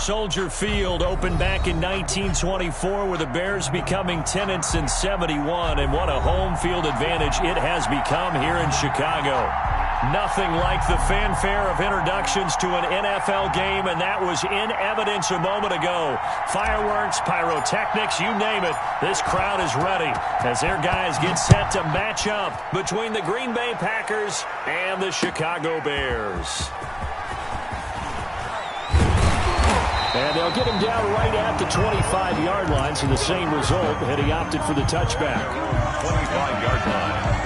Soldier Field opened back in 1924 with the Bears becoming tenants in 71, and what a home field advantage it has become here in Chicago. Nothing like the fanfare of introductions to an NFL game, and that was in evidence a moment ago. Fireworks, pyrotechnics, you name it. This crowd is ready as their guys get set to match up between the Green Bay Packers and the Chicago Bears. And they'll get him down right at the 25-yard line, so the same result had he opted for the touchback. 25-yard line.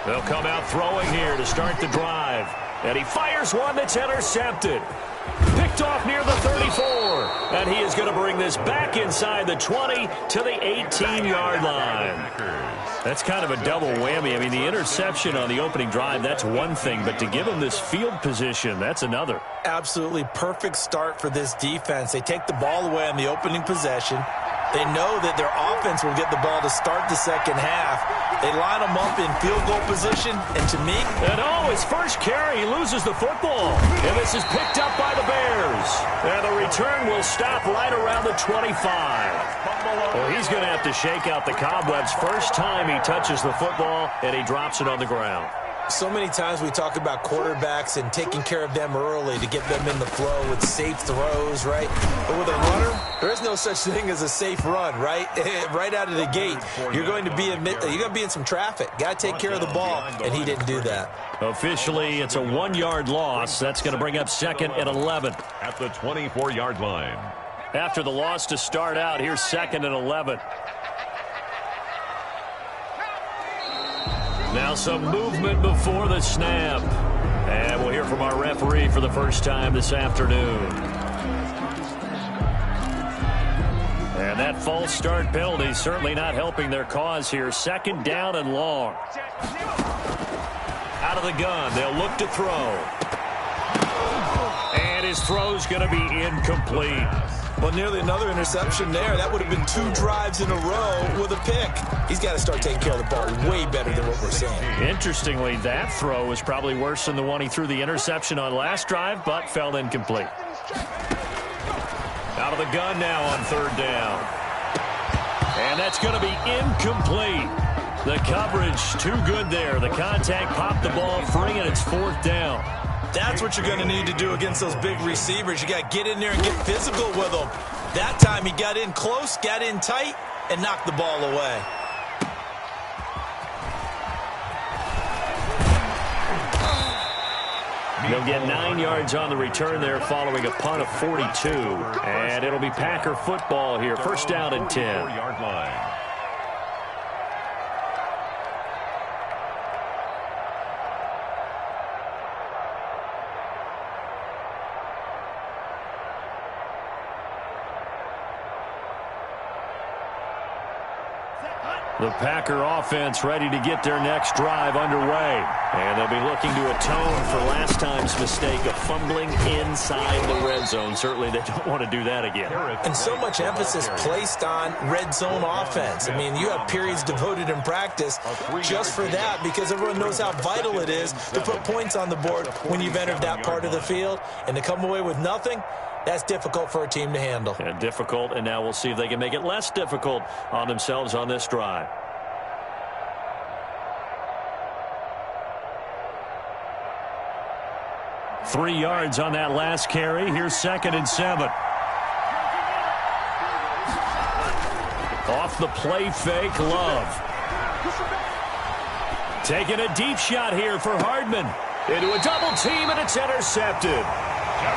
They'll come out throwing here to start the drive. And he fires one that's intercepted. Picked off near the 34. And he is going to bring this back inside the 20 to the 18-yard line. That's kind of a double whammy. I mean, the interception on the opening drive, that's one thing. But to give him this field position, that's another. Absolutely perfect start for this defense. They take the ball away on the opening possession. They know that their offense will get the ball to start the second half. They line them up in field goal position, and to me... And his first carry, he loses the football. And this is picked up by the Bears. And the return will stop right around the 25. Well, he's going to have to shake out the cobwebs first time he touches the football, and he drops it on the ground. So many times we talk about quarterbacks and taking care of them early to get them in the flow with safe throws, right? But with a runner, there is no such thing as a safe run, right? Right out of the gate, you're going to be in some traffic. Got to take care of the ball, and he didn't do that. Officially, it's a 1-yard loss. That's going to bring up 2nd and 11. At the 24-yard line. After the loss to start out, here's 2nd and 11. Now some movement before the snap. And we'll hear from our referee for the first time this afternoon. And that false start penalty certainly not helping their cause here. 2nd down and long. Out of the gun, they'll look to throw. And his throw's going to be incomplete. Well, nearly another interception there. That would have been 2 drives in a row with a pick. He's got to start taking care of the ball way better than what we're seeing. Interestingly, that throw was probably worse than the one he threw the interception on last drive, but fell incomplete. Out of the gun now on 3rd down. And that's going to be incomplete. The coverage too good there. The contact popped the ball free, and it's 4th down. That's what you're going to need to do against those big receivers. You got to get in there and get physical with them. That time he got in close, got in tight, and knocked the ball away. They'll get 9 yards on the return there following a punt of 42. And it'll be Packer football here. 1st down and 10. 4-yard line. The Packer offense ready to get their next drive underway. And they'll be looking to atone for last time's mistake of fumbling inside the red zone. Certainly they don't want to do that again. And so much emphasis placed on red zone offense. I mean, you have periods devoted in practice just for that because everyone knows how vital it is to put points on the board when you've entered that part of the field. And to come away with nothing, that's difficult for a team to handle. And difficult, and now we'll see if they can make it less difficult on themselves on this drive. Three yards on that last carry. Here's 2nd and 7. Off the play fake, Love. Taking a deep shot here for Hardman. Into a double team, and it's intercepted.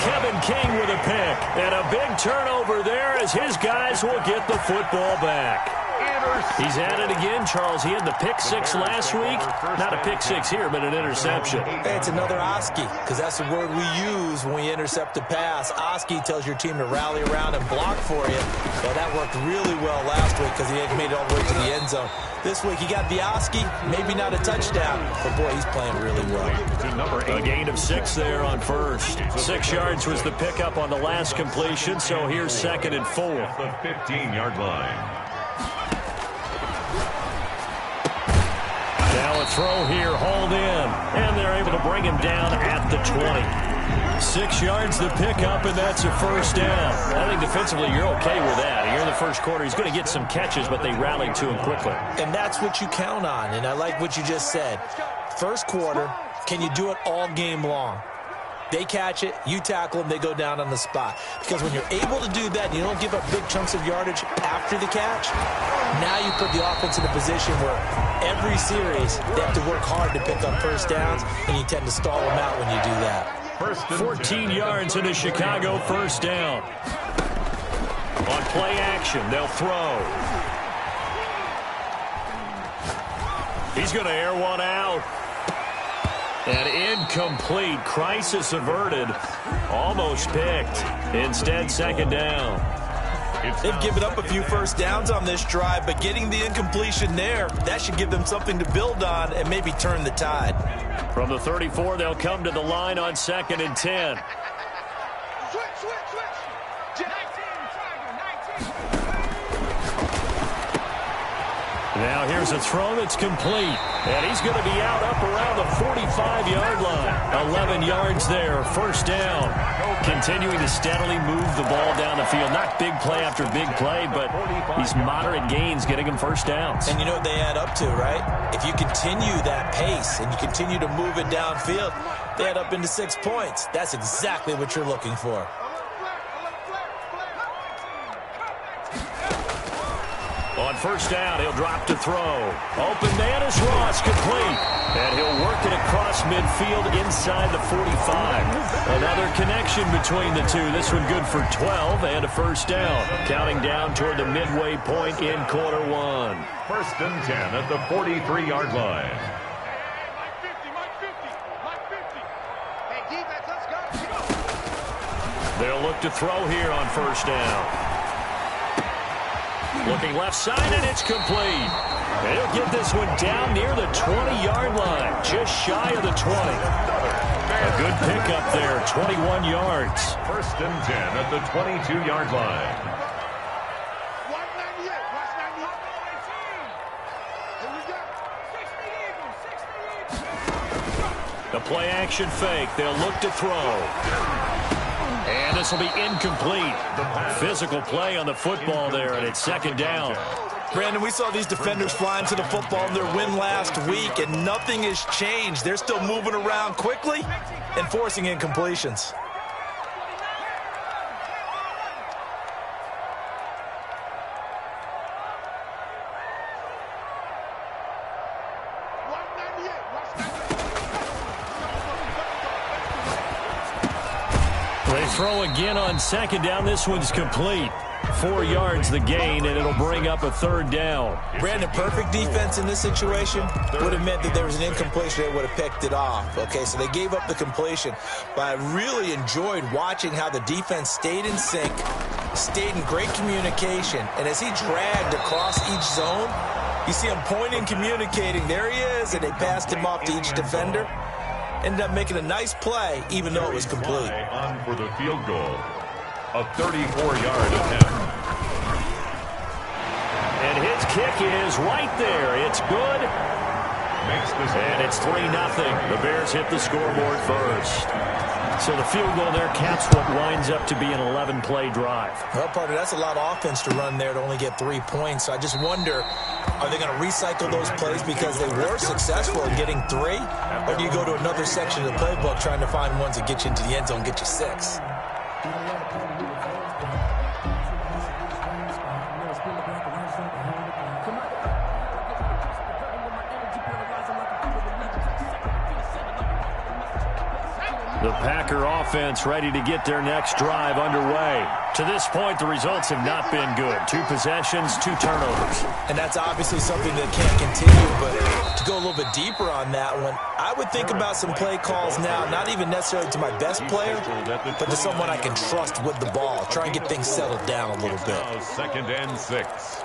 Kevin King with a pick. And a big turnover there as his guys will get the football back. He's at it again, Charles. He had the pick six last week. Not a pick six here, but an interception. Hey, it's another Oski, because that's the word we use when we intercept a pass. Oski tells your team to rally around and block for you. Well, that worked really well last week because he had made it all the way to the end zone. This week he got the Oski, maybe not a touchdown, but boy, he's playing really well. A gain of 6 there on first. 6 yards was the pickup on the last completion, so here's 2nd and 4. The 15-yard line. Now a throw here, hauled in, and they're able to bring him down at the 20. 6 yards the pickup, and that's a first down. I think defensively you're okay with that. Here in the first quarter, he's going to get some catches, but they rallied to him quickly. And that's what you count on, and I like what you just said. First quarter, can you do it all game long? They catch it, you tackle them, they go down on the spot. Because when you're able to do that and you don't give up big chunks of yardage after the catch, now you put the offense in a position where every series they have to work hard to pick up first downs, and you tend to stall them out when you do that. 14 yards in a Chicago first down. On play action, they'll throw. He's going to air one out. And incomplete. Crisis averted. Almost picked. Instead, 2nd down. They've given up a few first downs on this drive, but getting the incompletion there, that should give them something to build on and maybe turn the tide. From the 34, they'll come to the line on 2nd and 10. Now here's a throw that's complete. And he's going to be out up around the 45-yard line. 11 yards there, first down. Continuing to steadily move the ball down the field. Not big play after big play, but these moderate gains getting him first downs. And you know what they add up to, right? If you continue that pace and you continue to move it downfield, they add up into 6 points. That's exactly what you're looking for. On first down, he'll drop to throw. Open man is Ross, complete. And he'll work it across midfield inside the 45. Another connection between the two. This one good for 12 and a first down. Counting down toward the midway point in quarter 1. 1st and 10 at the 43-yard line. They'll look to throw here on first down. Looking left side, and it's complete. And he'll get this one down near the 20-yard line, just shy of the 20. A good pickup there, 21 yards. 1st and 10 at the 22-yard line. The play action fake. They'll look to throw. And this will be incomplete. Physical play on the football there, and it's 2nd down. Brandon, we saw these defenders flying to the football in their win last week, and nothing has changed. They're still moving around quickly and forcing incompletions. They throw again on 2nd down. This one's complete. 4 yards the gain, and it'll bring up a 3rd down. Brandon, perfect defense in this situation would have meant that there was an incompletion. They would have picked it off. Okay, so they gave up the completion. But I really enjoyed watching how the defense stayed in sync, stayed in great communication, and as he dragged across each zone, you see him pointing, communicating. There he is, and they passed him off to each defender. Ended up making a nice play, even though it was complete. On for the field goal. A 34-yard attempt. And his kick is right there. It's good. And it's 3-0. The Bears hit the scoreboard first. So the field goal there caps what winds up to be an 11-play drive. Well, partner, that's a lot of offense to run there to only get 3 points. So I just wonder, are they going to recycle those plays because they were successful in getting 3? Or do you go to another section of the playbook trying to find ones that get you into the end zone and get you 6? The Packer offense ready to get their next drive underway. To this point, the results have not been good. 2 possessions, 2 turnovers. And that's obviously something that can't continue, but to go a little bit deeper on that one, I would think about some play calls now, not even necessarily to my best player, but to someone I can trust with the ball. Try and get things settled down a little bit. Now 2nd and 6.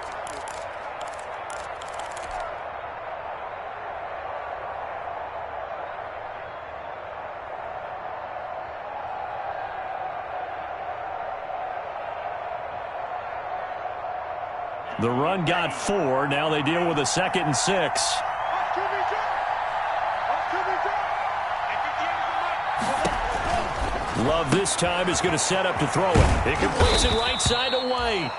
The run got 4. Now they deal with a 2nd and 6. Love this time is going to set up to throw it. He completes it right side to White.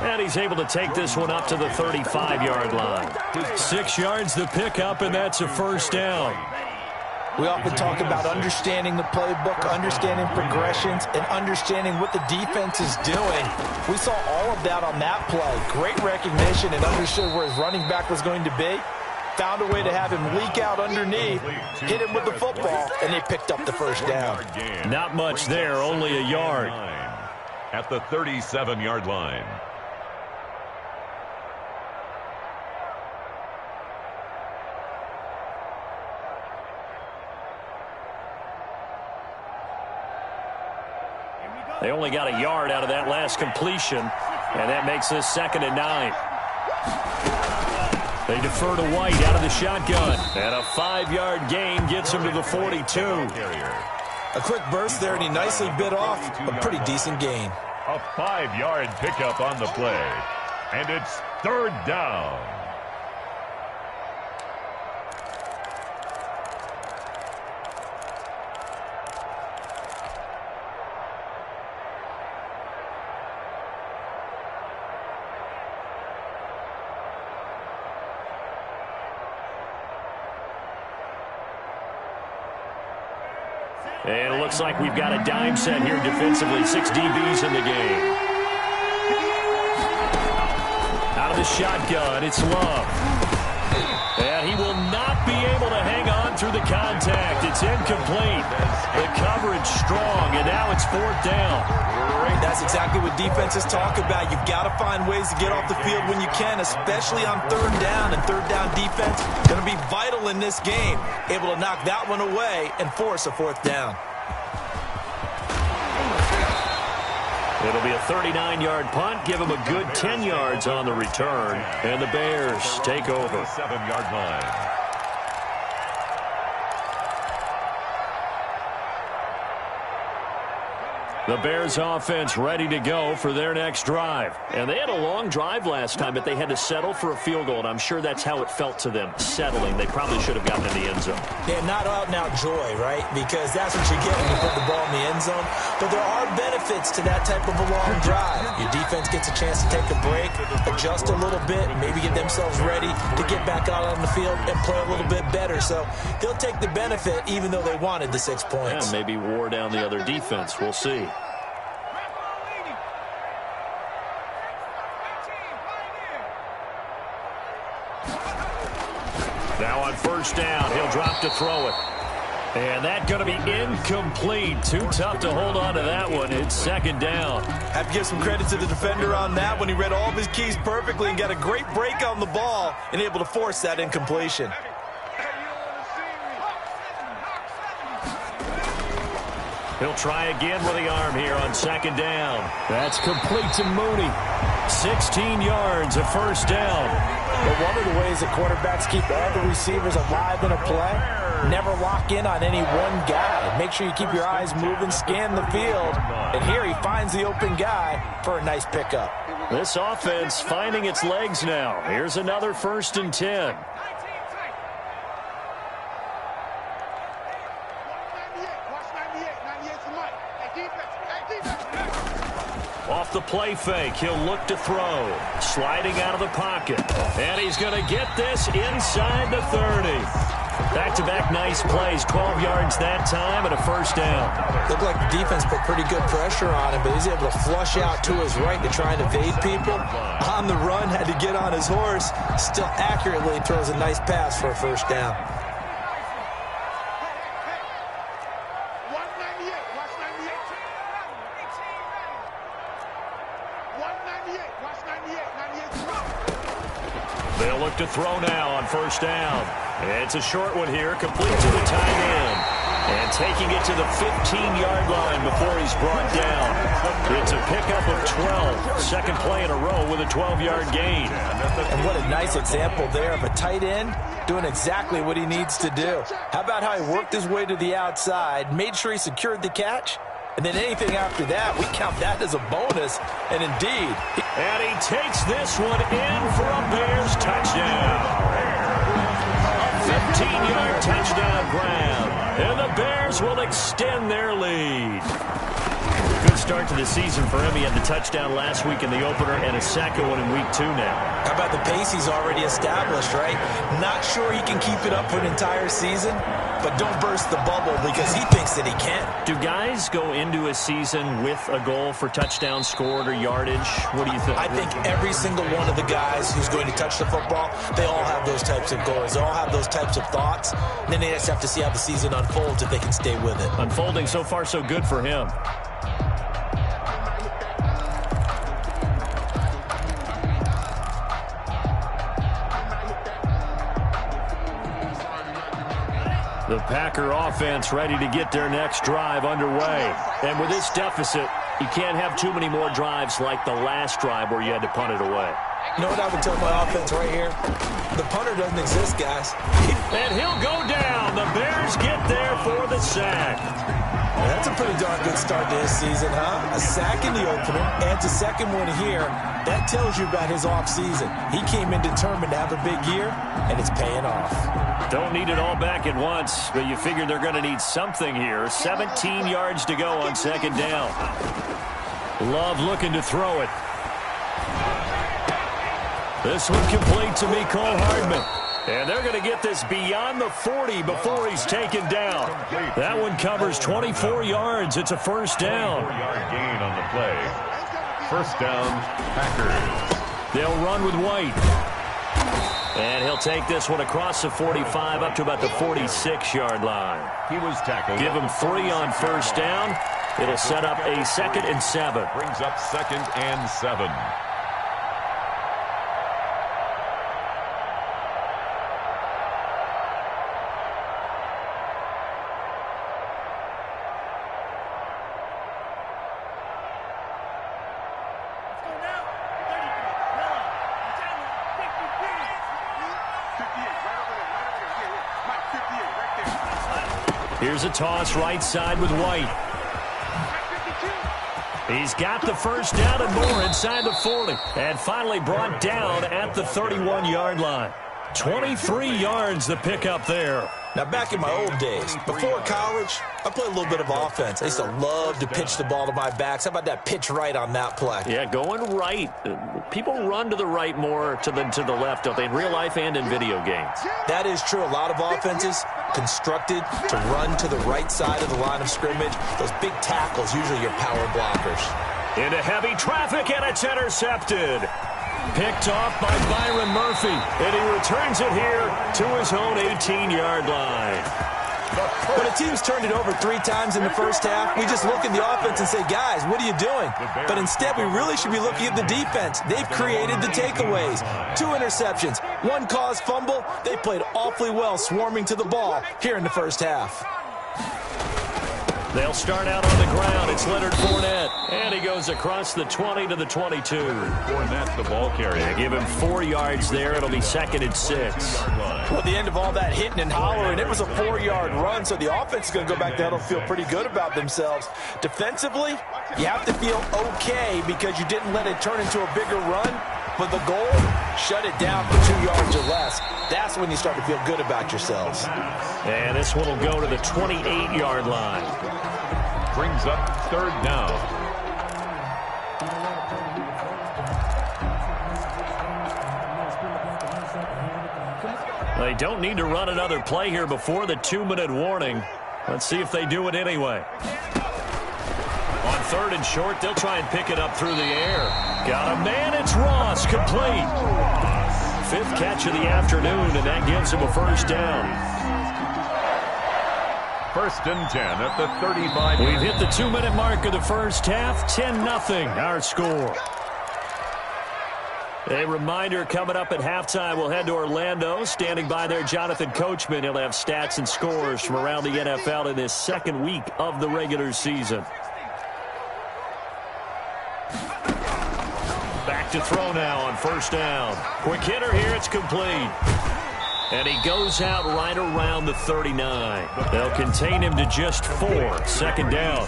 And he's able to take this one up to the 35-yard line. 6 yards the pickup, and that's a 1st down. We often talk about understanding the playbook, understanding progressions, and understanding what the defense is doing. We saw all of that on that play. Great recognition and understood where his running back was going to be. Found a way to have him leak out underneath, hit him with the football, and they picked up the 1st down. Not much there, only a yard. At the 37-yard line. They only got a yard out of that last completion, and that makes this 2nd and 9. They defer to White out of the shotgun, and a 5-yard gain gets him to the 42. A quick burst there, and he nicely bit off a pretty decent gain. A 5-yard pickup on the play, and it's 3rd down. And it looks like we've got a dime set here defensively. 6 DBs in the game. Out of the shotgun, it's Love. And he will not be able to hang on through the contact. It's incomplete. The coverage strong, and now it's 4th down. That's exactly what defenses talk about. You've got to find ways to get off the field when you can, especially on 3rd down. And 3rd down defense going to be vital in this game. Able to knock that one away and force a 4th down. It'll be a 39-yard punt. Give him a good 10 yards on the return. And the Bears take over. 7-yard line. The Bears offense ready to go for their next drive. And they had a long drive last time, but they had to settle for a field goal, and I'm sure that's how it felt to them, settling. They probably should have gotten in the end zone. Yeah, not out-and-out joy, right? Because that's what you get when you put the ball in the end zone. But there are benefits to that type of a long drive. Your defense gets a chance to take a break, adjust a little bit, maybe get themselves ready to get back out on the field and play a little bit better. So they'll take the benefit even though they wanted the 6 points. Yeah, maybe wore down the other defense. We'll see. Now on 1st down, he'll drop to throw it. And that's going to be incomplete. Too tough to hold on to that one. It's 2nd down. Have to give some credit to the defender on that one. He read all of his keys perfectly and got a great break on the ball and able to force that incompletion. He'll try again with the arm here on 2nd down. That's complete to Mooney. 16 yards, a 1st down. But one of the ways that quarterbacks keep all the receivers alive in a play, never lock in on any one guy. Make sure you keep your eyes moving, scan the field. And here he finds the open guy for a nice pickup. This offense finding its legs now. Here's another 1st and 10. Off the play fake, he'll look to throw. Sliding out of the pocket. And he's going to get this inside the 30. Back-to-back nice plays. 12 yards that time and a 1st down. Looked like the defense put pretty good pressure on him, but he's able to flush out to his right to try and evade people. On the run, had to get on his horse. Still accurately throws a nice pass for a 1st down. They'll look to throw now on first down. It's a short one here, complete to the tight end. And taking it to the 15-yard line before he's brought down. It's a pickup of 12. Second play in a row with a 12-yard gain. And what a nice example there of a tight end doing exactly what he needs to do. How about how he worked his way to the outside, made sure he secured the catch, and then anything after that, we count that as a bonus. And indeed. And he takes this one in for a Bears touchdown. 15-yard touchdown grab. And the Bears will extend their lead. Good start to the season for him. He had the touchdown last week in the opener and a second one in week 2 now. How about the pace he's already established, right? Not sure he can keep it up for an entire season, but don't burst the bubble because he thinks that he can. Do guys go into a season with a goal for touchdowns scored or yardage? What do you think? I think every single one of the guys who's going to touch the football, they all have those types of goals. They all have those types of thoughts. And then they just have to see how the season unfolds if they can stay with it. Unfolding so far so good for him. The Packer offense ready to get their next drive underway. And with this deficit, you can't have too many more drives like the last drive where you had to punt it away. You know what I would tell my offense right here? The punter doesn't exist, guys. And he'll go down. The Bears get there for the sack. That's a pretty darn good start to his season, huh? A sack in the opener, adds a second one here. That tells you about his offseason. He came in determined to have a big year, and it's paying off. Don't need it all back at once, but you figure they're going to need something here. 17 yards to go on second down. Love looking to throw it. This one complete to Mecole Hardman. And they're going to get this beyond the 40 before he's taken down. That one covers 24 yards. It's a first down. 4-yard gain on the play. First down, Packers. They'll run with White. And he'll take this one across the 45 up to about the 46-yard line. He was tackled. Give him 3 on first down. It'll set up a 2nd and 7. Brings up 2nd and 7. Here's a toss right side with White. He's got the first down and more inside the 40. And finally brought down at the 31-yard line. 23 yards the pickup there. Now, back in my old days, before college, I played a little bit of offense. I used to love to pitch the ball to my backs. How about that pitch right on that play? Yeah, going right. People run to the right more than to the left, don't they, in real life and in video games? That is true. A lot of offenses constructed to run to the right side of the line of scrimmage. Those big tackles, usually your power blockers. Into heavy traffic, and it's intercepted. Picked off by Byron Murphy, and he returns it here to his own 18-yard line. When a team's turned it over 3 times in the first half, we just look at the offense and say, guys, what are you doing? But instead, we really should be looking at the defense. They've created the takeaways. 2 interceptions, 1 caused fumble. They played awfully well swarming to the ball here in the first half. They'll start out on the ground. It's Leonard Fournette. And he goes across the 20 to the 22. Fournette, the ball carrier. Yeah, give him 4 yards there. It'll be 2nd and 6. Well, at the end of all that hitting and hollering, it was a 4-yard run, so the offense is going to go back there and feel pretty good about themselves. Defensively, you have to feel okay because you didn't let it turn into a bigger run. But the goal, shut it down for 2 yards or less. That's when you start to feel good about yourselves. And this one will go to the 28-yard line. Brings up 3rd down. They don't need to run another play here before the 2-minute warning. Let's see if they do it anyway. On 3rd and short, they'll try and pick it up through the air. Got a man, it's Ross, complete. 5th catch of the afternoon, and that gives him a first down. 1st and 10 at the 35. We've hit the 2-minute mark of the first half. 10-0 our score. A reminder coming up at halftime, we'll head to Orlando. Standing by there, Jonathan Coachman. He'll have stats and scores from around the NFL in this second week of the regular season. Back to throw now on first down. Quick hitter here, it's complete. And he goes out right around the 39. They'll contain him to just 4. Second down.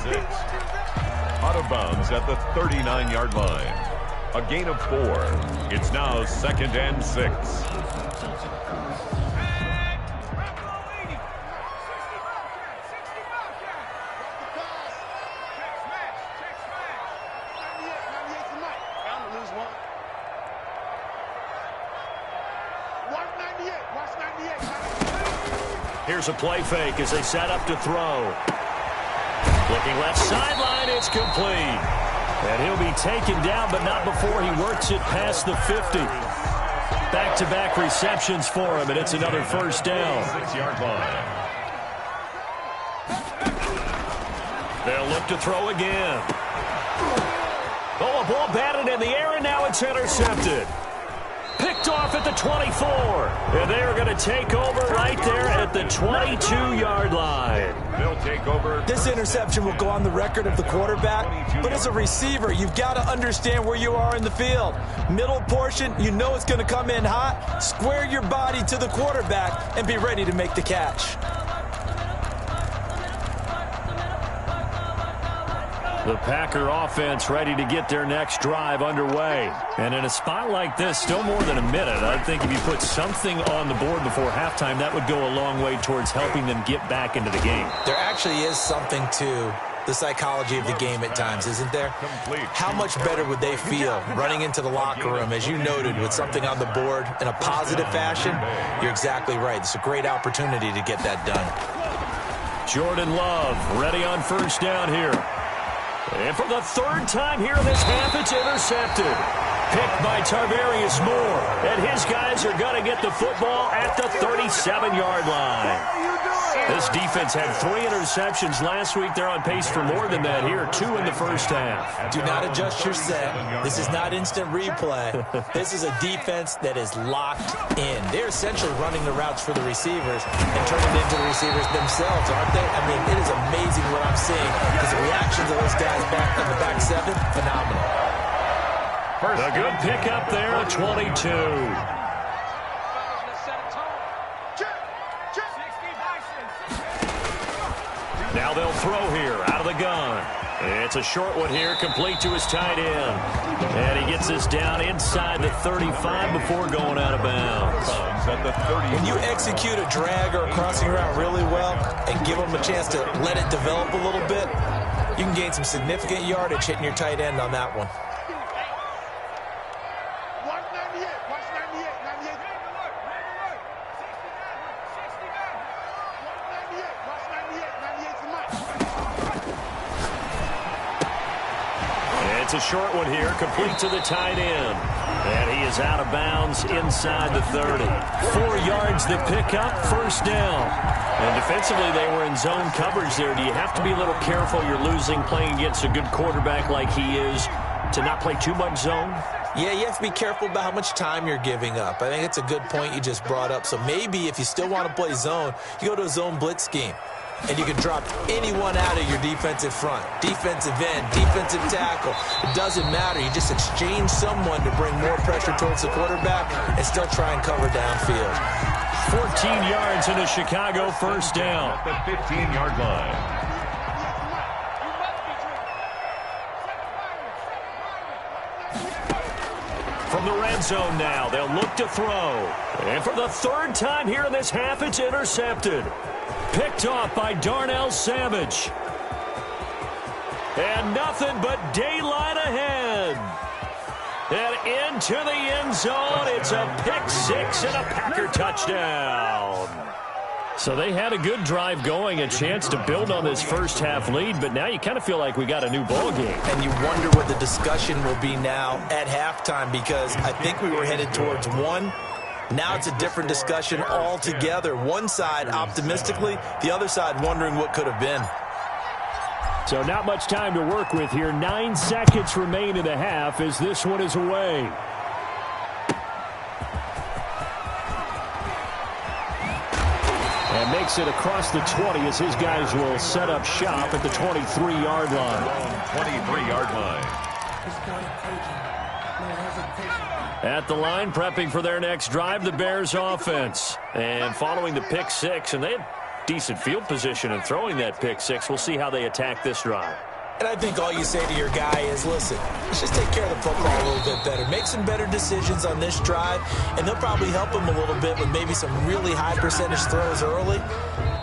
Out of bounds at the 39-yard line. A gain of 4. It's now 2nd and 6. Here's a play fake as they set up to throw. Looking left sideline, it's complete. And he'll be taken down, but not before he works it past the 50. Back-to-back receptions for him, and it's another first down. 6-yard line. They'll look to throw again. Oh, a ball batted in the air, and now it's intercepted. Picked off at the 24. And they are going to take over right there at the 22-yard line. They'll take over. This interception will go on the record of the quarterback, but as a receiver, you've got to understand where you are in the field. Middle portion, you know it's going to come in hot. Square your body to the quarterback and be ready to make the catch. The Packer offense ready to get their next drive underway. And in a spot like this, still more than a minute, I think if you put something on the board before halftime, that would go a long way towards helping them get back into the game. There actually is something to the psychology of the game at times, isn't there? How much better would they feel running into the locker room, as you noted, with something on the board in a positive fashion? You're exactly right. It's a great opportunity to get that done. Jordan Love ready on first down here. And for the third time here in this half, it's intercepted. Picked by Tarvarius Moore. And his guys are going to get the football at the 37-yard line. This defense had 3 interceptions last week. They're on pace for more than that here, 2 in the first half. Do not adjust your set. This is not instant replay. This is a defense that is locked in. They're essentially running the routes for the receivers and turning it into the receivers themselves, aren't they? I mean, it is amazing what I'm seeing because the reactions of those guys back in the back 7, phenomenal. A good pickup there at 22. Now they'll throw here out of the gun. It's a short one here, complete to his tight end. And he gets this down inside the 35 before going out of bounds. When you execute a drag or a crossing route really well and give them a chance to let it develop a little bit, you can gain some significant yardage hitting your tight end on that one. It's a short one here, complete to the tight end. And he is out of bounds inside the 30. 4 yards the pickup, first down. And defensively, they were in zone coverage there. Do you have to be a little careful? You're losing, playing against a good quarterback like he is, to not play too much zone? Yeah, you have to be careful about how much time you're giving up. I think it's a good point you just brought up. So maybe if you still want to play zone, you go to a zone blitz scheme. And you can drop anyone out of your defensive front. Defensive end, defensive tackle. It doesn't matter. You just exchange someone to bring more pressure towards the quarterback and still try and cover downfield. 14 yards into Chicago, first down. At the 15-yard line. From the red zone now, they'll look to throw. And for the third time here in this half, it's intercepted. Picked off by Darnell Savage. And nothing but daylight ahead. And into the end zone. It's a pick 6 and a Packer touchdown. So they had a good drive going, a chance to build on this first half lead, but now you kind of feel like we got a new ball game. And you wonder what the discussion will be now at halftime, because I think we were headed towards 1. Now it's a different discussion altogether. One side optimistically, the other side wondering what could have been. So not much time to work with here. 9 seconds remain in the half as this one is away. makes it across the 20 as his guys will set up shop at the 23-yard line. 23-yard line. At the line, prepping for their next drive, the Bears offense. And following the pick six, and they had decent field position in throwing that pick six. We'll see how they attack this drive. And I think all you say to your guy is, listen, let's just take care of the football a little bit better. Make some better decisions on this drive, and they'll probably help him a little bit with maybe some really high percentage throws early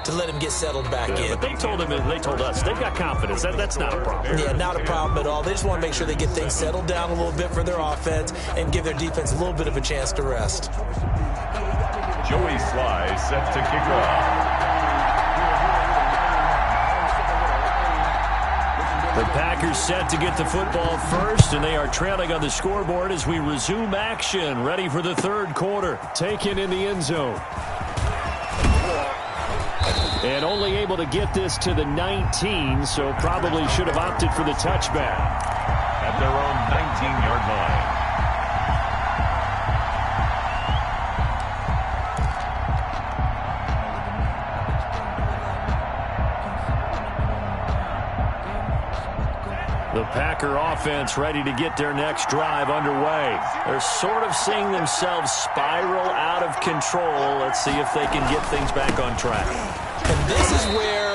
to let him get settled back in. But they told us, they've got confidence. That's not a problem. Yeah, not a problem at all. They just want to make sure they get things settled down a little bit for their offense and give their defense a little bit of a chance to rest. Joey Sly set to kick off. The Packers set to get the football first, and they are trailing on the scoreboard as we resume action, ready for the third quarter. Taken in the end zone. And only able to get this to the 19, so probably should have opted for the touchback. At their own 19-yard line. The Packer offense ready to get their next drive underway. They're sort of seeing themselves spiral out of control. Let's see if they can get things back on track. And this is where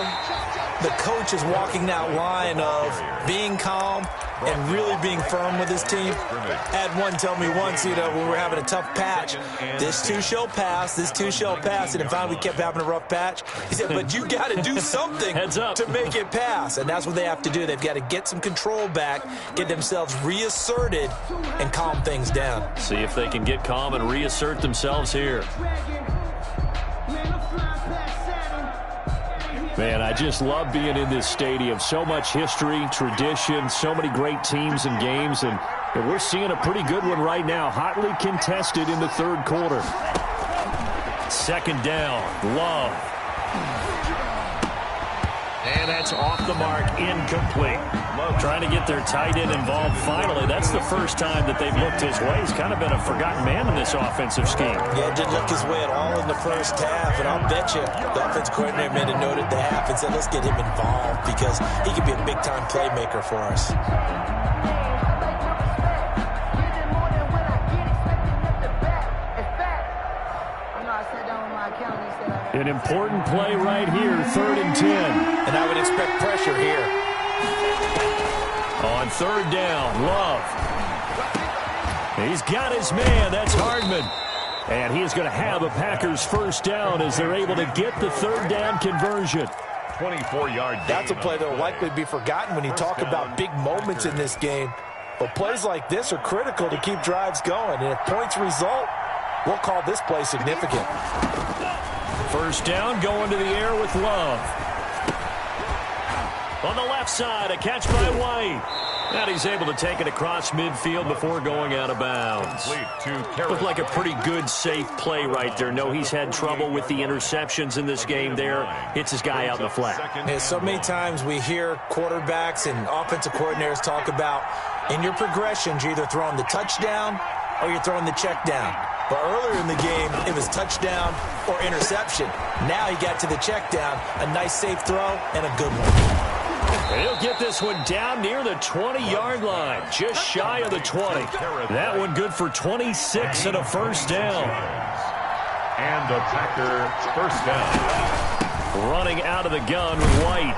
the coach is walking that line of being calm and really being firm with his team. I had one tell me once, when we were having a tough patch, this too shall pass, this too shall pass. And finally we kept having a rough patch. He said, but you got to do something to make it pass. And that's what they have to do. They've got to get some control back, get themselves reasserted, and calm things down. See if they can get calm and reassert themselves here. Man, I just love being in this stadium. So much history, tradition, so many great teams and games, and we're seeing a pretty good one right now, hotly contested in the third quarter. Second down, Love. And that's off the mark, incomplete. Trying to get their tight end involved finally. That's the first time that they've looked his way. He's kind of been a forgotten man in this offensive scheme. Yeah, it didn't look his way at all in the first half, and I'll bet you the offensive coordinator made a note at the half and said, let's get him involved because he could be a big-time playmaker for us. An important play right here, 3rd and 10. And I would expect pressure here. On third down, Love. He's got his man. That's Hardman. And he is going to have a Packers first down as they're able to get the third down conversion. 24-yard. That's a play that will likely be forgotten when you talk about big moments in this game. But plays like this are critical to keep drives going. And if points result, we'll call this play significant. First down, going to the air with Love. On the left side, a catch by White. And he's able to take it across midfield before going out of bounds. Looked like a pretty good, safe play right there. No, he's had trouble with the interceptions in this game there. Hits his guy out in the flat. Yeah, so many times we hear quarterbacks and offensive coordinators talk about in your progressions, you're either throwing the touchdown or you're throwing the check down. But earlier in the game, it was touchdown or interception. Now he got to the check down, a nice safe throw, and a good one. He'll get this one down near the 20-yard line, just shy of the 20. That one good for 26 and a first down. And a Packer first down. Running out of the gun with White.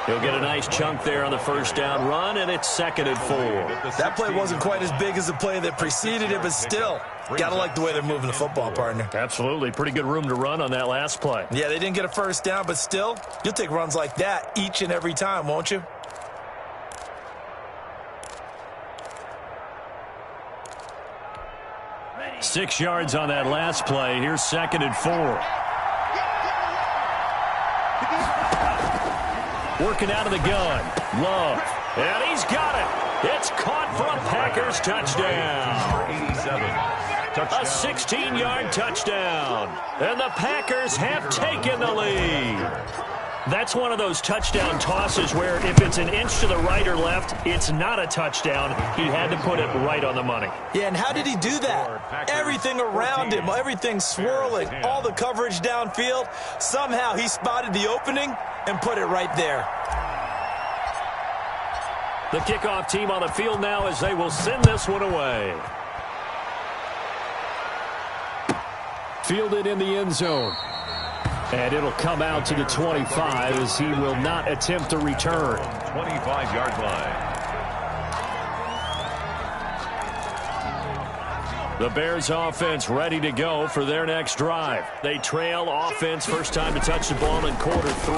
He'll get a nice chunk there on the first down run, and it's 2nd and 4. That play wasn't quite as big as the play that preceded it, but still, got to like the way they're moving the football, partner. Absolutely. Pretty good room to run on that last play. Yeah, they didn't get a first down, but still, you'll take runs like that each and every time, won't you? Ready. 6 yards on that last play. Here's 2nd and 4. Working out of the gun. Love. And he's got it. It's caught for a Packers touchdown. 87. Touchdown. A 16-yard touchdown. And the Packers have taken the lead. That's one of those touchdown tosses where if it's an inch to the right or left, it's not a touchdown. He had to put it right on the money. Yeah, and how did he do that? Everything around him, everything swirling, all the coverage downfield. Somehow he spotted the opening and put it right there. The kickoff team on the field now as they will send this one away. Fielded in the end zone. And it'll come out to the 25 as he will not attempt to return. 25-yard line. The Bears offense ready to go for their next drive. They trail offense, first time to touch the ball in quarter 3,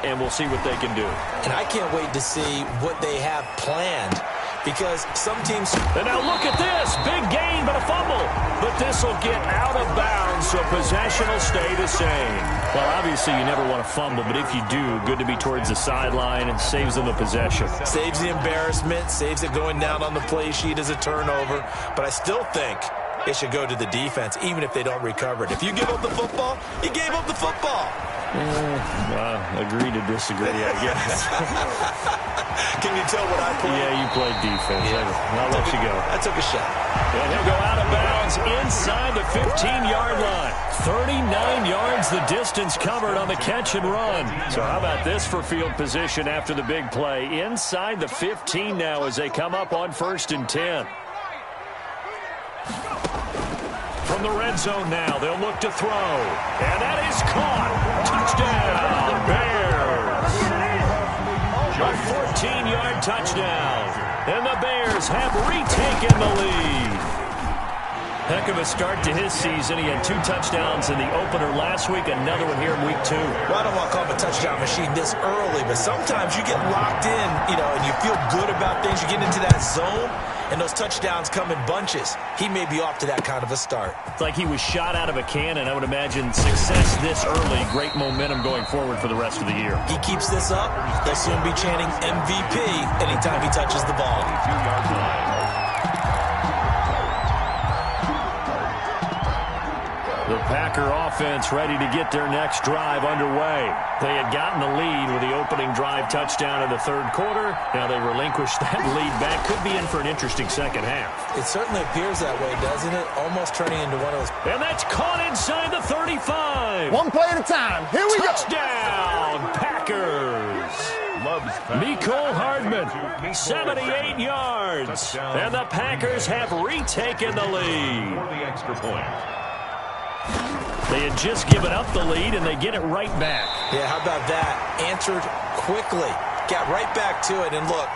and we'll see what they can do. And I can't wait to see what they have planned, because some teams... And now look at this. Big gain, but a fumble. But this will get out of bounds, so possession will stay the same. Well, obviously you never want to fumble, but if you do, good to be towards the sideline and saves them the possession. Saves the embarrassment, saves it going down on the play sheet as a turnover. But I still think it should go to the defense, even if they don't recover it. If you give up the football, you gave up the football. Agree to disagree, I guess. Can you tell what I played? Yeah, you played defense. Yeah. I'll let you go. I took a shot. And he'll go out of bounds inside the 15-yard line. 39 yards the distance covered on the catch and run. So how about this for field position after the big play? Inside the 15 now as they come up on 1st and 10. From the red zone now, they'll look to throw. And that is caught. Touchdown, Bears. A 14-yard touchdown. And the Bears have retaken the lead. Heck of a start to his season. He had 2 touchdowns in the opener last week, another one here in week 2. Well, I don't want to call him a touchdown machine this early, but sometimes you get locked in, and you feel good about things. You get into that zone, and those touchdowns come in bunches. He may be off to that kind of a start. It's like he was shot out of a cannon. I would imagine success this early, great momentum going forward for the rest of the year. He keeps this up, they'll soon be chanting MVP anytime he touches the ball. 2-yard line. The Packer offense ready to get their next drive underway. They had gotten the lead with the opening drive touchdown in the 3rd quarter. Now they relinquish that lead back. Could be in for an interesting second half. It certainly appears that way, doesn't it? Almost turning into one of those. And that's caught inside the 35. One play at a time. Here we go. Touchdown, Packers. Mecole Hardman, 78 yards. And the Packers have retaken the lead. For the extra point. They had just given up the lead, and they get it right back. Yeah, how about that? Answered quickly. Got right back to it. And look,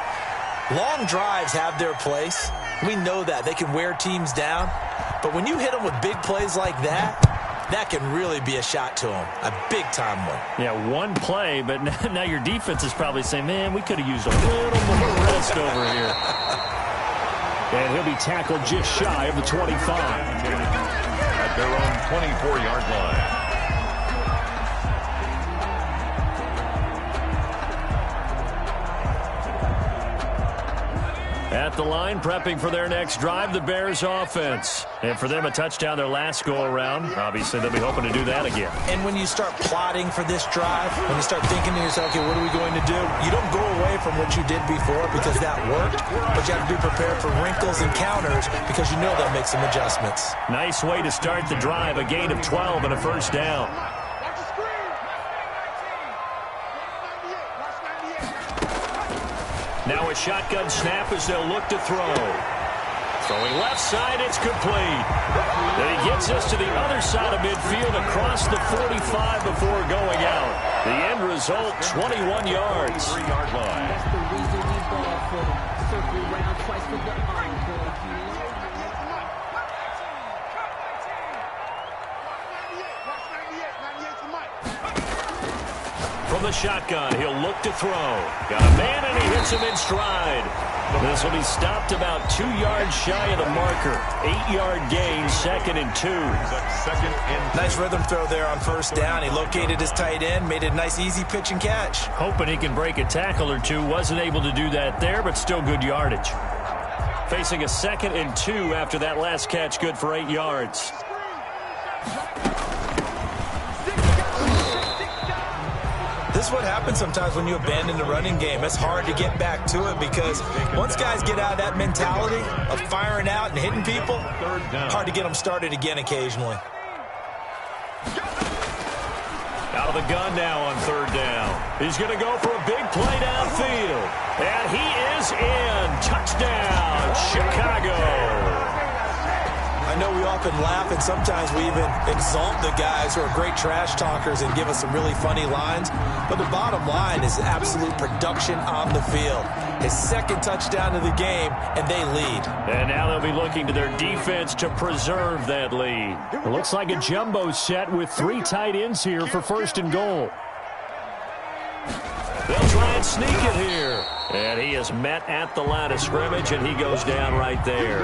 long drives have their place. We know that. They can wear teams down. But when you hit them with big plays like that, that can really be a shot to them. A big-time one. Yeah, one play, but now your defense is probably saying, man, we could have used a little more rest over here. And he'll be tackled just shy of the 25. At their own 24-yard line. At the line, prepping for their next drive, the Bears offense. And for them, a touchdown their last go-around. Obviously, they'll be hoping to do that again. And when you start plotting for this drive, when you start thinking to yourself, okay, what are we going to do? You don't go away from what you did before because that worked, but you have to be prepared for wrinkles and counters because you know they'll make some adjustments. Nice way to start the drive, a gain of 12 and a first down. Now a shotgun snap as they'll look to throw. Throwing left side, it's complete. Then he gets us to the other side of midfield across the 45 before going out. The end result, 21 yards. 3-yard line. That's the reason we ball for them. Circle round twice for the encore. From the shotgun, he'll look to throw. Got a man, and he hits him in stride. This will be stopped about 2 yards shy of the marker. 8-yard gain, 2nd and 2. Nice rhythm throw there on first down. He located his tight end, made it a nice easy pitch and catch. Hoping he can break a tackle or two. Wasn't able to do that there, but still good yardage. Facing a 2nd and 2 after that last catch, good for 8 yards. This This is what happens sometimes when you abandon the running game. It's hard to get back to it because once guys get out of that mentality of firing out and hitting people, hard to get them started again occasionally. Out of the gun now on third down. He's going to go for a big play downfield. And he is in. Touchdown, Chicago. I know we often laugh and sometimes we even exalt the guys who are great trash talkers and give us some really funny lines. But the bottom line is absolute production on the field. His second touchdown of the game, and they lead. And now they'll be looking to their defense to preserve that lead. It looks like a jumbo set with 3 tight ends here for first and goal. They'll try and sneak it here. And he is met at the line of scrimmage, and he goes down right there.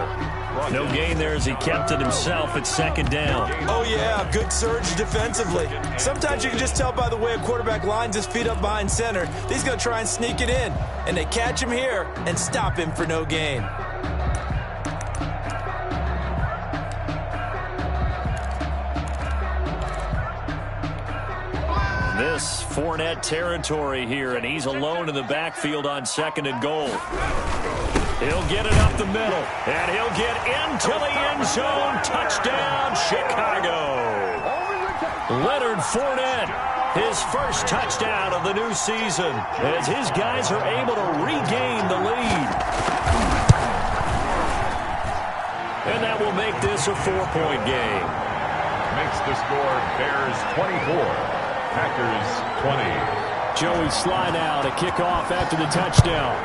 No gain there as he kept it himself at second down. Oh, yeah, good surge defensively. Sometimes you can just tell by the way a quarterback lines his feet up behind center. He's going to try and sneak it in. And they catch him here and stop him for no gain. This Fournette territory here, and he's alone in the backfield on second and goal. He'll get it up the middle, and he'll get into the end zone. Touchdown, Chicago. Leonard Fournette, his first touchdown of the new season, as his guys are able to regain the lead. And that will make this a 4-point game. Makes the score Bears 24. Packers 20. Joey Slye now to kick off after the touchdown.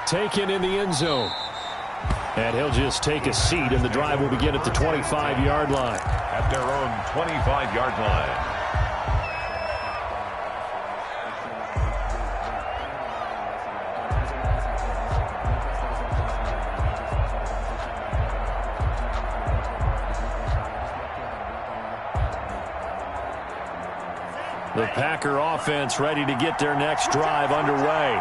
Taken in the end zone. And he'll just take a seat, and the drive will begin at the 25-yard line. At their own 25-yard line. The Packer offense ready to get their next drive underway.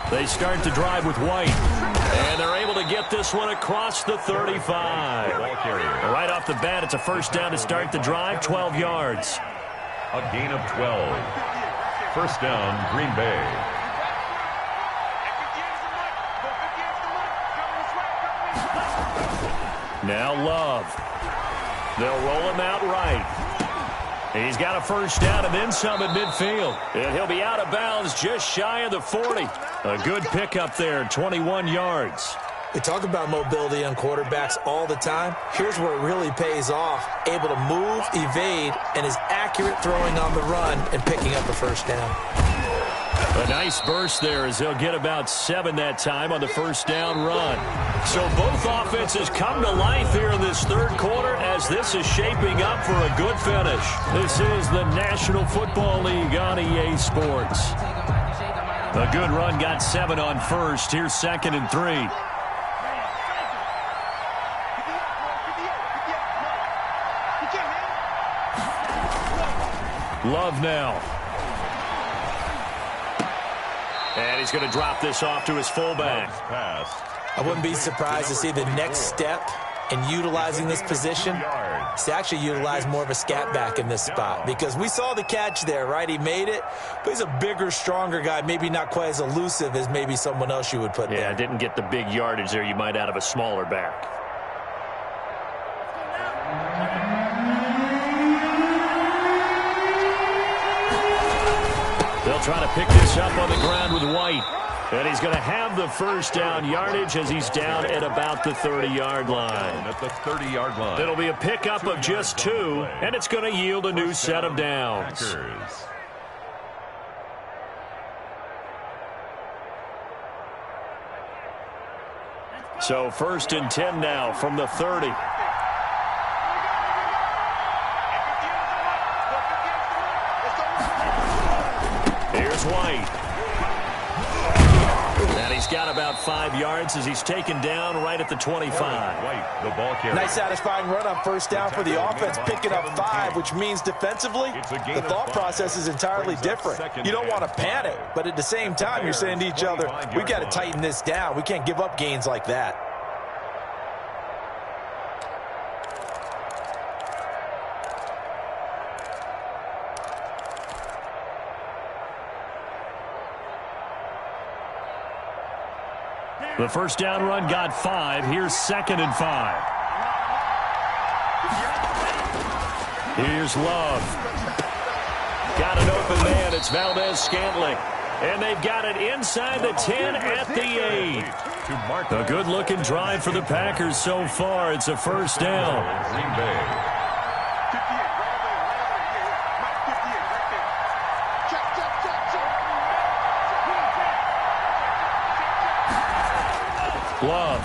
They start the drive with White. And they're able to get this one across the 35. Right off the bat, it's a first down to start the drive, 12 yards. A gain of 12. First down, Green Bay. Now Love. They'll roll him out right. He's got a first down and then some at midfield. And he'll be out of bounds just shy of the 40. A good pickup there, 21 yards. We talk about mobility on quarterbacks all the time. Here's where it really pays off. Able to move, evade, and is accurate throwing on the run and picking up a first down. A nice burst there as they'll get about 7 that time on the first down run. So both offenses come to life here in this third quarter as this is shaping up for a good finish. This is the National Football League on EA Sports. A good run got 7 on first. Here's second and 3. Love now. And he's going to drop this off to his fullback. I wouldn't be surprised to see the next step in utilizing this position is to actually utilize more of a scat back in this spot, because we saw the catch there, right? He made it, but he's a bigger, stronger guy, maybe not quite as elusive as maybe someone else you would put there. Yeah, didn't get the big yardage there you might out of a smaller back. They'll try to pick this up on the ground with White. And he's going to have the first down yardage as he's down at about the 30-yard line. At the 30-yard line. It'll be a pickup of just 2, and it's going to yield a new set of downs. So first and 10 now from the 30. Here's White. And he's got about 5 yards as he's taken down right at the 25. White, the ball carrier. Nice satisfying run on first down for the offense, picking up 5, which means defensively, the thought process is entirely different. You don't want to panic, but at the same time, you're saying to each other, we've got to tighten this down. We can't give up gains like that. The first down run got 5. Here's 2nd and 5. Here's Love. Got an open man. It's Valdez-Scantling. And they've got it inside the 10 at the 8. A good-looking drive for the Packers so far. It's a first down. Green Bay. Love.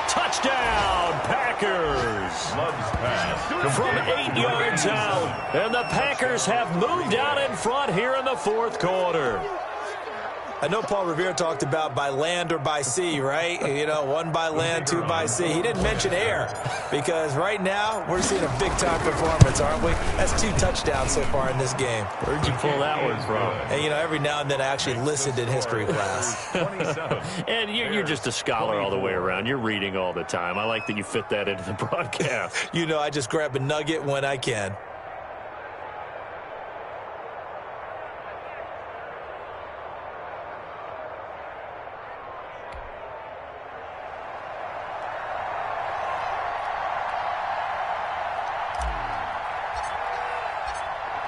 Touchdown, Packers. Love's pass. From 8 yards out. And the Packers have moved out in front here in the fourth quarter. I know Paul Revere talked about by land or by sea, right? You know, 1 by land, 2 by sea. He didn't mention air because right now we're seeing a big-time performance, aren't we? That's 2 touchdowns so far in this game. Where'd you pull that one from? And, you know, every now and then I actually listened in history class. And you're just a scholar all the way around. You're reading all the time. I like that you fit that into the broadcast. You know, I just grab a nugget when I can.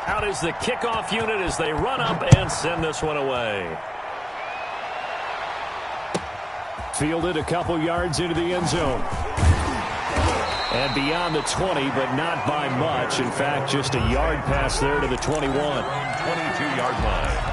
Out is the kickoff unit as they run up and send this one away. Fielded a couple yards into the end zone. And beyond the 20, but not by much. In fact, just a yard pass there to the 21. 22-yard line.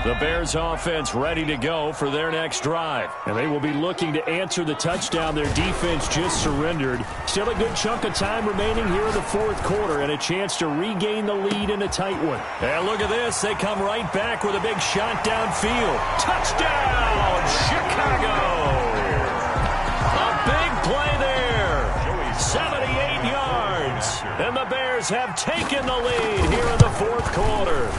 The Bears offense ready to go for their next drive. And they will be looking to answer the touchdown their defense just surrendered. Still a good chunk of time remaining here in the fourth quarter and a chance to regain the lead in a tight one. And look at this. They come right back with a big shot downfield. Touchdown, Chicago! A big play there. 78 yards. And the Bears have taken the lead here in the fourth quarter.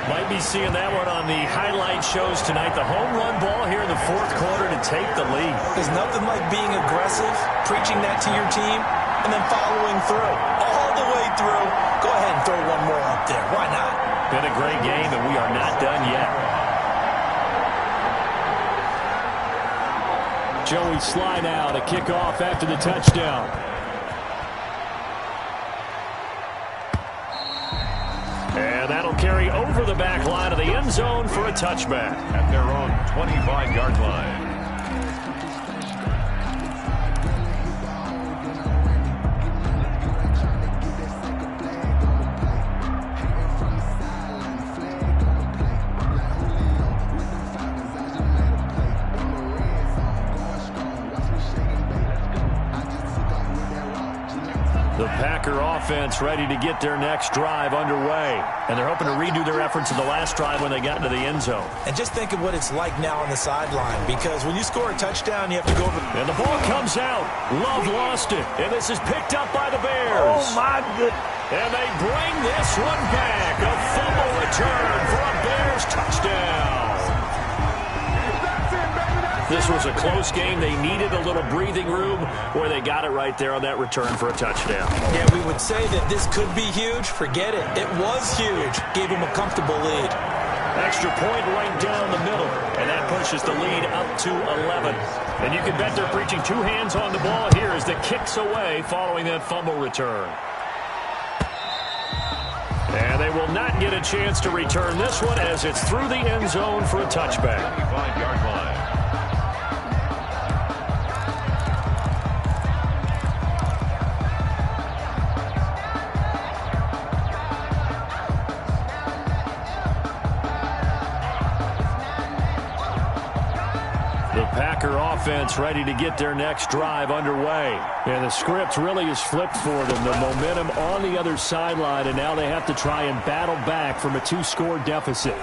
Might be seeing that one on the highlight shows tonight. The home run ball here in the fourth quarter to take the lead. There's nothing like being aggressive, preaching that to your team, and then following through. All the way through. Go ahead and throw one more up there. Why not? Been a great game, and we are not done yet. Joey slide out, a kickoff after the touchdown. And that'll carry over the back line of the end zone for a touchback. At their own 25-yard line. The Packer offense ready to get their next drive underway. And they're hoping to redo their efforts in the last drive when they got into the end zone. And just think of what it's like now on the sideline, because when you score a touchdown, you have to go over. And the ball comes out. Love lost it. And this is picked up by the Bears. Oh, my goodness. And they bring this one back. A fumble return for a Bears touchdown. This was a close game. They needed a little breathing room where they got it right there on that return for a touchdown. Yeah, we would say that this could be huge. Forget it. It was huge. Gave them a comfortable lead. Extra point right down the middle. And that pushes the lead up to 11. And you can bet they're preaching 2 hands on the ball here as the kick's away following that fumble return. And they will not get a chance to return this one as it's through the end zone for a touchback. 25-yard line. Packer offense ready to get their next drive underway. And the script really is flipped for them. The momentum on the other sideline, and now they have to try and battle back from a 2-score deficit.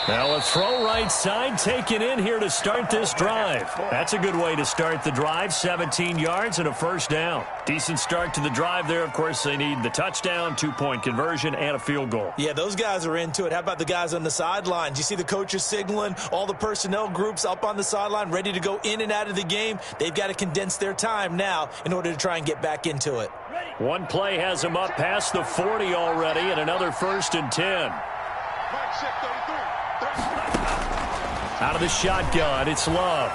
Now a throw right side taken in here to start this drive. That's a good way to start the drive. 17 yards and a first down. Decent start to the drive there. Of course, they need the touchdown, 2-point conversion, and a field goal. Yeah, those guys are into it. How about the guys on the sidelines? You see the coaches signaling, all the personnel groups up on the sideline ready to go in and out of the game. They've got to condense their time now in order to try and get back into it. One play has them up past the 40 already, and another 1st and 10. Out of the shotgun, it's Love.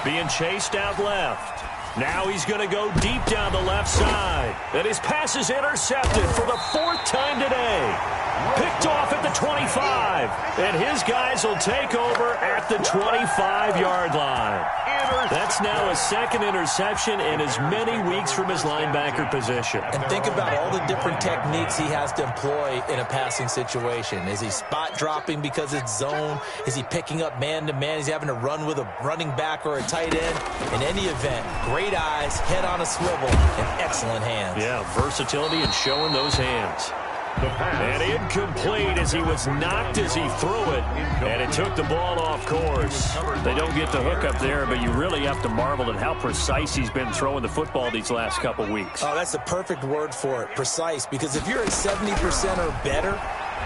Being chased out left. Now he's going to go deep down the left side. And his pass is intercepted for the 4th time today. Picked off at the 25. And his guys will take over at the 25-yard line. That's now a 2nd interception in as many weeks from his linebacker position. And think about all the different techniques he has to employ in a passing situation. Is he spot dropping because it's zone? Is he picking up man-to-man? Is he having to run with a running back or a tight end? In any event, great eyes, head on a swivel, and excellent hands. Yeah, versatility and showing those hands. And incomplete as he was knocked as he threw it. And it took the ball off course. They don't get the hook up there, but you really have to marvel at how precise he's been throwing the football these last couple weeks. Oh, that's the perfect word for it, precise. Because if you're at 70% or better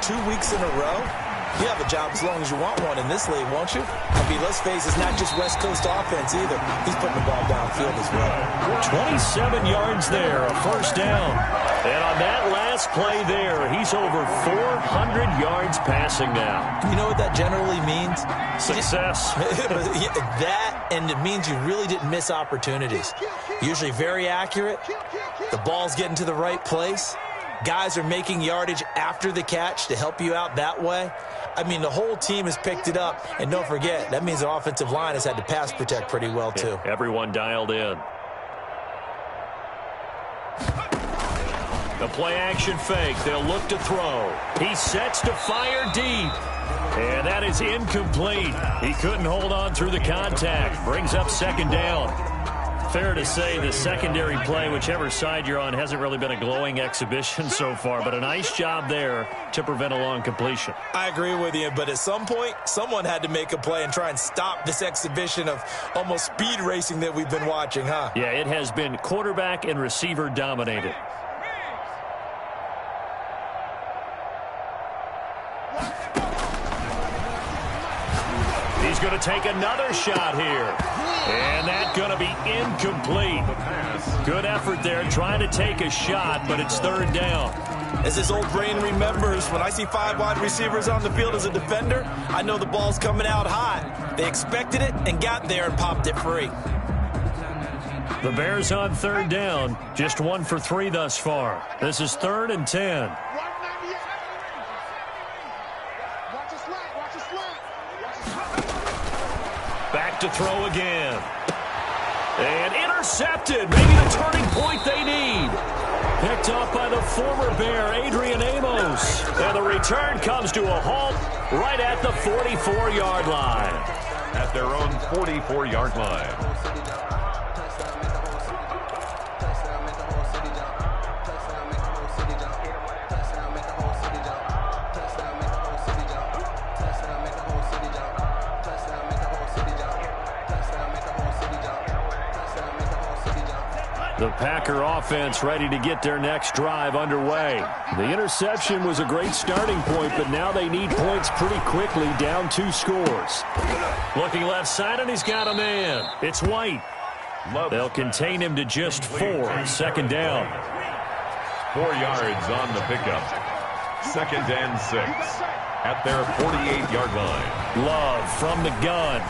2 weeks in a row, you have a job as long as you want one in this league, won't you? I mean, let's face it, it's not just West Coast offense either. He's putting the ball downfield as well. 27 yards there, a first down. And on that last play there, he's over 400 yards passing now. You know what that generally means? Success. That, and it means you really didn't miss opportunities. Usually very accurate. The ball's getting to the right place. Guys are making yardage after the catch to help you out that way. I mean, the whole team has picked it up. And don't forget, that means the offensive line has had to pass protect pretty well, too. Yeah, everyone dialed in. The play-action fake. They'll look to throw. He sets to fire deep. And that is incomplete. He couldn't hold on through the contact. Brings up 2nd down. Fair to say the secondary play, whichever side you're on, hasn't really been a glowing exhibition so far, but a nice job there to prevent a long completion. I agree with you, but at some point, someone had to make a play and try and stop this exhibition of almost speed racing that we've been watching, huh? Yeah, it has been quarterback and receiver dominated. He's going to take another shot here. And that's going to be incomplete. Good effort there trying to take a shot, but it's 3rd down. As his old brain remembers, when I see 5 wide receivers on the field as a defender, I know the ball's coming out high. They expected it and got there and popped it free. The Bears on 3rd down, just 1 for 3 thus far. This is 3rd and 10. Back to throw again. And intercepted. Maybe the turning point they need. Picked off by the former Bear, Adrian Amos. And the return comes to a halt right at the 44-yard line. At their own 44-yard line. The Packer offense ready to get their next drive underway. The interception was a great starting point, but now they need points pretty quickly, down 2 scores. Looking left side, and he's got a man. It's White. They'll contain him to just 4. 2nd down. 4 yards on the pickup. 2nd and 6. At their 48-yard line. Love from the gun.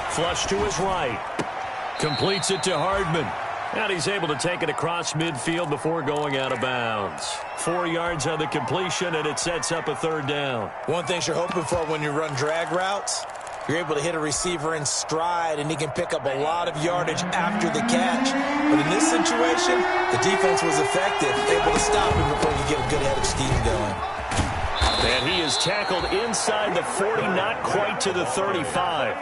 Flush to his right. Completes it to Hardman. And he's able to take it across midfield before going out of bounds. 4 yards on the completion, and it sets up a 3rd down. One thing you're hoping for when you run drag routes, you're able to hit a receiver in stride, and he can pick up a lot of yardage after the catch. But in this situation, the defense was effective, able to stop him before you get a good head of steam going. And he is tackled inside the 40, not quite to the 35.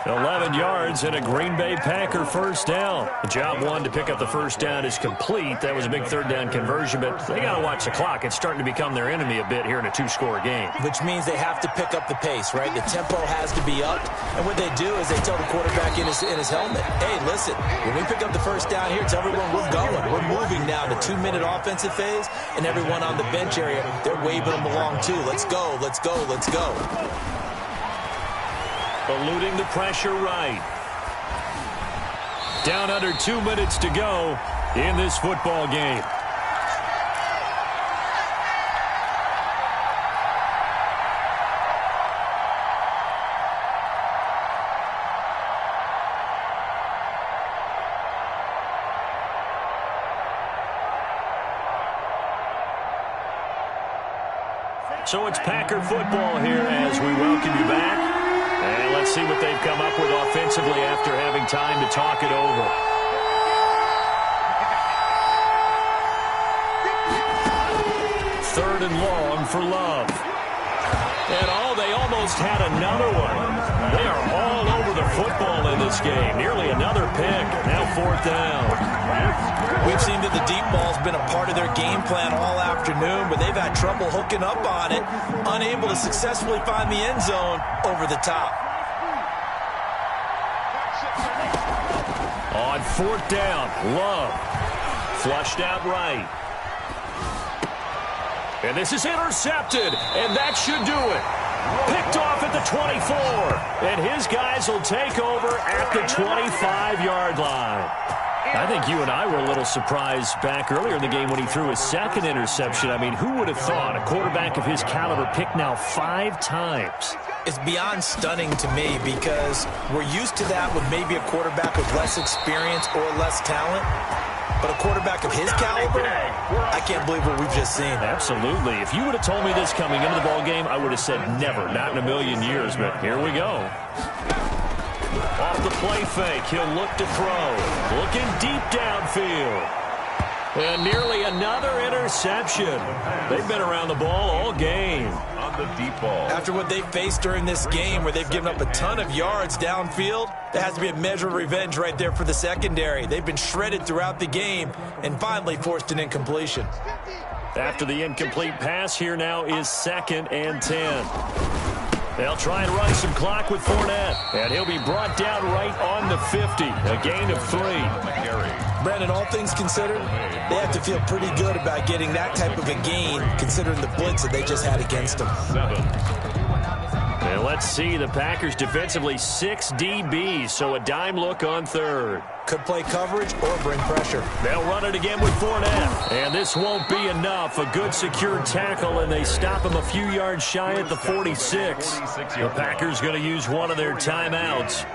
11 yards and a Green Bay Packer first down. Job one to pick up the first down is complete. That was a big third down conversion, but they got to watch the clock. It's starting to become their enemy a bit here in a two-score game. Which means they have to pick up the pace, right? The tempo has to be up. And what they do is they tell the quarterback in his helmet, hey, listen, when we pick up the first down here, tell everyone we're going. We're moving now to 2-minute offensive phase, and everyone on the bench area, they're waving them along too. Let's go, let's go, let's go. Eluding the pressure right. Down under 2 minutes to go in this football game. So it's Packer football here as we welcome you back. And let's see what they've come up with offensively after having time to talk it over. Third and long for Love. And they almost had another one. They are all over the football in this game. Nearly another pick. Now fourth down. We've seen that the deep ball's been a part of their game plan all afternoon, but they've had trouble hooking up on it, unable to successfully find the end zone over the top. On fourth down, Love. Flushed out right. And this is intercepted, and that should do it. Picked off at the 24, and his guys will take over at the 25-yard line. I think you and I were a little surprised back earlier in the game when he threw his second interception. I mean, who would have thought a quarterback of his caliber picked now 5 times? It's beyond stunning to me because we're used to that with maybe a quarterback with less experience or less talent. But a quarterback of his caliber, I can't believe what we've just seen. Absolutely. If you would have told me this coming into the ball game, I would have said never, not in a million years. But here we go. Off the play fake, he'll look to throw. Looking deep downfield. And nearly another interception. They've been around the ball all game. On the deep ball. After what they faced during this game where they've given up a ton of yards downfield, there has to be a measure of revenge right there for the secondary. They've been shredded throughout the game and finally forced an incompletion. After the incomplete pass, here now is 2nd and 10. They'll try and run some clock with Fournette. And he'll be brought down right on the 50. A gain of 3. Brandon, all things considered, they have to feel pretty good about getting that type of a gain considering the blitz that they just had against them. 7. And let's see, the Packers defensively 6 DBs, so a dime look on third. Could play coverage or bring pressure. They'll run it again with Fournette. And this won't be enough. A good secure tackle, and they stop him a few yards shy at the 46. The Packers going to use one of their timeouts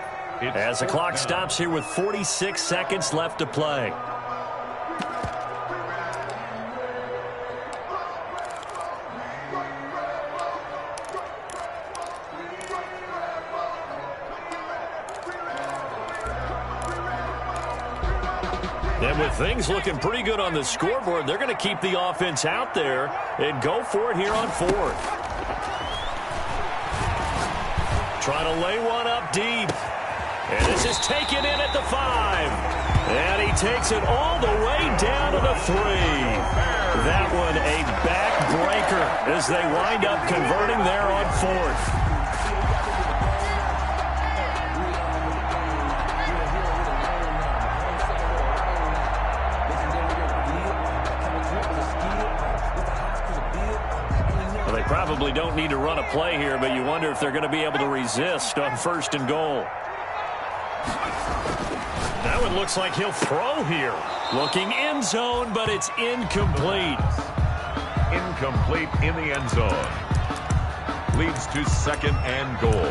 as the clock stops here with 46 seconds left to play. And with things looking pretty good on the scoreboard, they're going to keep the offense out there and go for it here on fourth. Trying to lay one up deep. And this is taken in at the 5. And he takes it all the way down to the 3. That one a backbreaker as they wind up converting there on fourth. Probably don't need to run a play here, but you wonder if they're going to be able to resist on 1st and goal. That one looks like he'll throw here. Looking end zone, but it's incomplete. Incomplete in the end zone. Leads to 2nd and goal.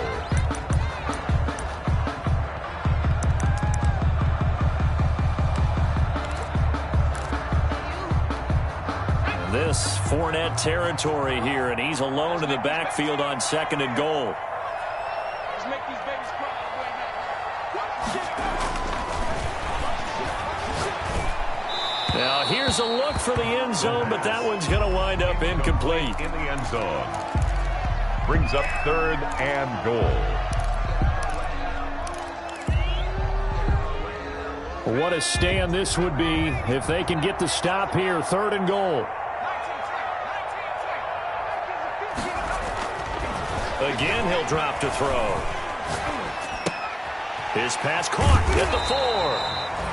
This Fournette territory here, and he's alone in the backfield on 2nd and goal. Now here's a look for the end zone, but that one's going to wind up incomplete. In the end zone. Brings up 3rd and goal. What a stand this would be if they can get the stop here. 3rd and goal. Again, he'll drop to throw. His pass caught at the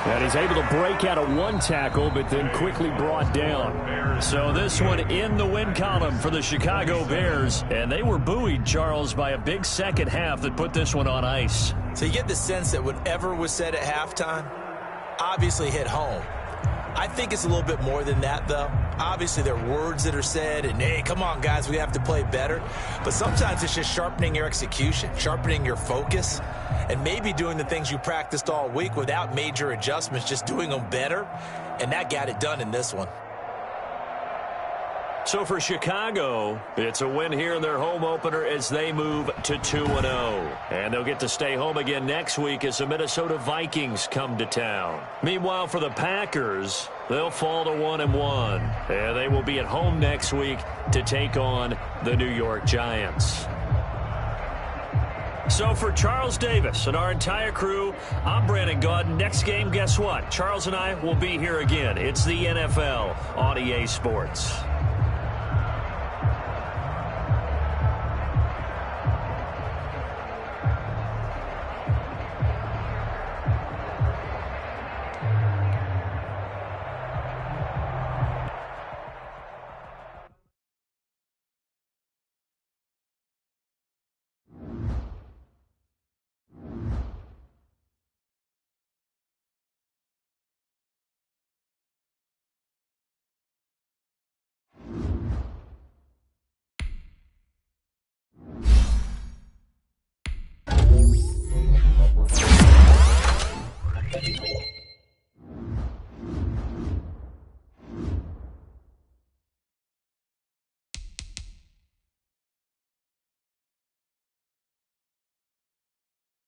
4. And he's able to break out of 1 tackle, but then quickly brought down. So this one in the win column for the Chicago Bears. And they were buoyed, Charles, by a big second half that put this one on ice. So you get the sense that whatever was said at halftime obviously hit home. I think it's a little bit more than that, though. Obviously, there are words that are said, and, hey, come on, guys, we have to play better. But sometimes it's just sharpening your execution, sharpening your focus, and maybe doing the things you practiced all week without major adjustments, just doing them better. And that got it done in this one. So for Chicago, it's a win here in their home opener as they move to 2-0. And they'll get to stay home again next week as the Minnesota Vikings come to town. Meanwhile, for the Packers, they'll fall to 1-1. And they will be at home next week to take on the New York Giants. So for Charles Davis and our entire crew, I'm Brandon Gaudin. Next game, guess what? Charles and I will be here again. It's the NFL on EA Sports.